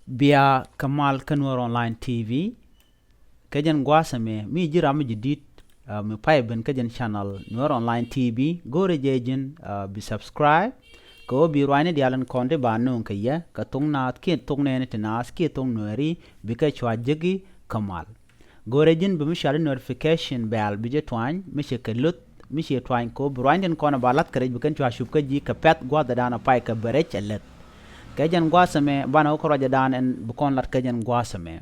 Bia Kamal Kanwar Online TV kajan gwasame mi jira mi jidit mi paiben kajan channel Nwar Online TV gore jejen bi subscribe ko bi rwine dialan konde ba nun kaya ka tung na ki tung ne tinas ki tung nwari bi ka chwa jigi Kamal gore jin bi mi share notification bell bi je twany mi she kelut mi she twany ko rwine kona balat kare bi kan chwa shup ka ji ka pet gwa da dana pai ka berech alet kajan gwasame bana ko raja dan en bukon lat kajan gwasame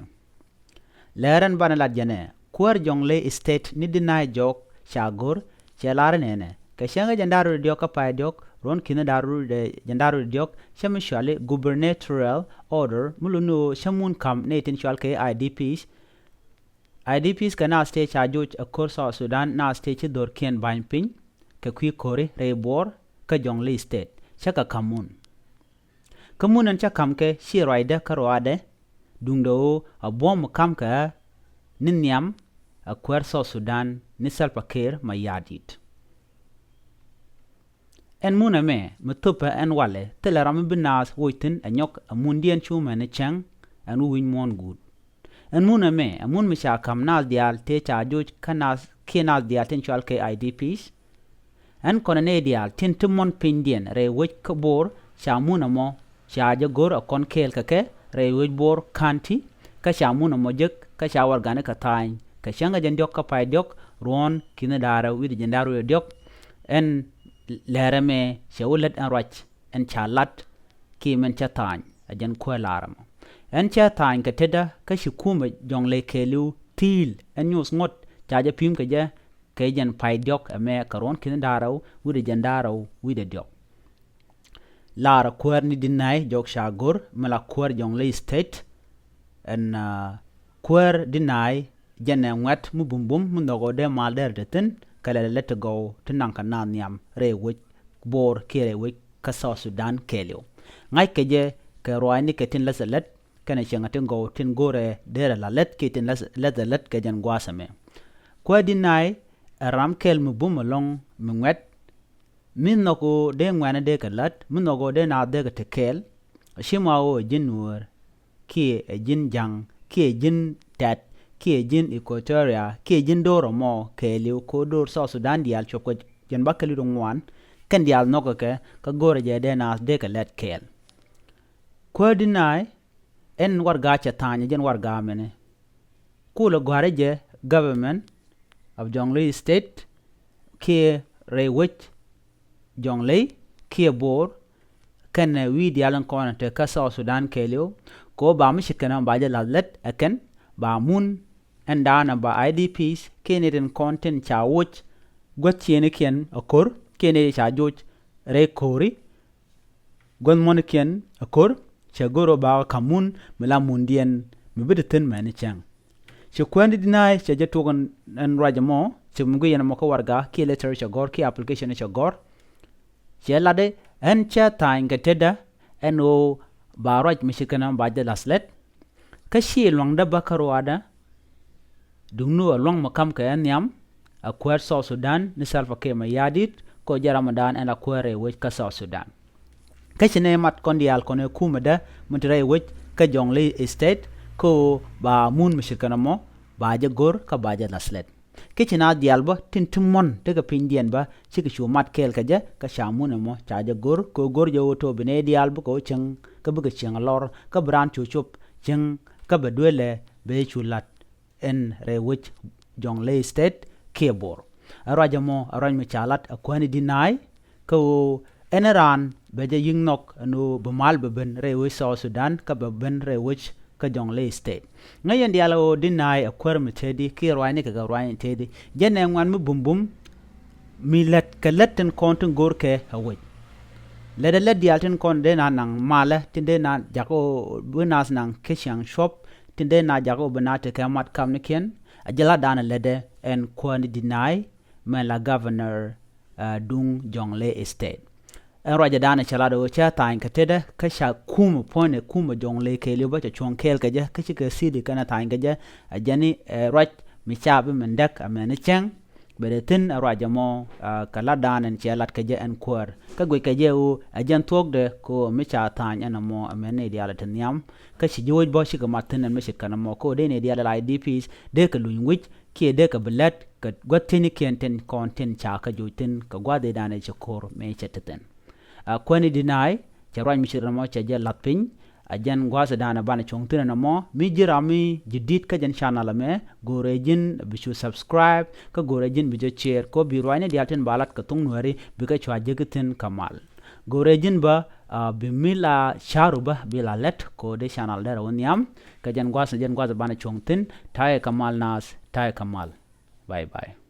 Läär bana lat jane kuäär jɔŋley state ni Denay Jock Chagor chelare nene ka shanga jandaru diok ka pai diok ron kina daru de jandaru diok shamishale gubernatorial order mulunu shamun kam netin shwal ke IDPs kana state chajuj a kursa Sudan na state dor ken banpin ka kwi kore rebor ka jɔŋley state chaka kamunan cha kamke shi raida karwade dungdo a bom kamka ninyam a kuäär Sudan ni salpakir mayadit en muna me mutupa en wale teleram binas woitin anyok a mundian chumene chang an win mon good en muna me amun misha kam nas dial te chajuj kanas kinas dial ten chwal ke IDPs en konane dial tin tumon pindien re wich kabor shamuna mo shaja gor a kon kel kake re wich bor kanti ka shamuna mo jek ka shawar gane ka tain ka shanga jandiok ka pai diok ron kina dara widi jandaru diok en Läär me shawulat en rach en chalat ki men cha tain a jan kuäär laram en cha tain ka teda ka shikuma jɔŋley kelu til en nyus ngot chaja pim ka ja ka jan pai diok a me ka ron kina dara widi jandaru widi diok Läär kuäär ni Denay Jock Chagor mala kuäär jɔŋley state en kuäär Denay jane ngwet mu bumbum mu nogo de malder deten kala let go tinang kana nyam re wich bor kire wich ka Sudan kelio ngai keje ke roani ke tin lasalet kana chenga tin go tin gore dere la let ke tin let ke jan gwasame kuäär Denay ram kel mu bum long mu ngwet min nogo de ngwana de kalat mu nogo de na de ke kel shimao jinwar ki jin jang ki jin tat ki jin Equatoria ki jin doro mo ke liu ko dor Sudan dial choko jen bakali ngwan kan dial noko ke ka gore je de na de ka let kel kuäär Denay en warga cha tanya jen warga mene kula gware je government of jɔŋley state ki re wich jɔŋley ki bor kan wi dialan kona te ka Sudan kelio ko ba mi shikana ba je lalet aken ba mun endana ba IDPs keneden content cha wuch gotiene ken akor kene cha joj re kori gon mon ken akor chagoro ba kamun mila mundien mibideten mani chang che kwandi Denay che je togon en rajamo che mungu yana mo ko warga ki letter chagor ki application chagor che lade en cha tainga teda eno ba raj mishikana ba je laslet ka shi lwangda bakarwada dungnu long makam ka nyam a kuäär Sudan ni salpakir mayadit ko jaramadan en a kuäär wich ka Sudan ka chine mat kondial kone kumada muntre wich ka jɔŋley state ko ba mun mishikana mo ba je gor ka ba je laslet kichina dialba tintimon daga pindien ba chiki chu mat kel ka je ka shamuna mo chaja gor ko gor je woto bine dialba ko cheng ka buga cheng lor ka bran chu chup cheng ka bedwele be chulat en re wich jɔŋley state kebor arajamo arany chalat akwani Denay ko eneran beje yingnok no bemal beben re wich Sudan ka beben re wich ka jɔŋley state ngayen dialo Denay akwer metedi ki roani ka roani tedi jene ngwan mu bumbum milet kaleten konten gorke hawij lede dialten kon de na nang mala tinde na jako bunas nang kishang shop tinde na jako benate kamat kamniken ajala dana lede en kwani Denay mela governor dung jɔŋley state en raja dana chalado cha tain kateda ka sha kuma pone kuma jɔŋley kelio ba cha chon kel ka je ka chi ka sidi kana tain ka je ajani raj mi chabe mendak amene chang bedetin araja mo kala dan en chelat kaje en kuäär ka gwe kaje u ajan togde ko micha tan en mo amene diala tanyam ka shi joj bo shi ka matin en mishi kana mo ko de ne diala IDPs de ka luinwich ki de ka belet ka gwatini kenten content cha ka jotin ka gwade dane chakor me cheteten kwani Denay charwan mishir mo chaje latpin ajan gwasa dana bana chongtina na mo mi jirami jidit ka jan channel me gorejin bishu subscribe ka gorejin bijo share ko birwane dialten balat ka tung nuari bika chwa jegitin kamal gorejin ba bimila sharuba bila let ko de channel dara wonyam ka jan gwasa bana chongtin taye kamal nas taye kamal bye bye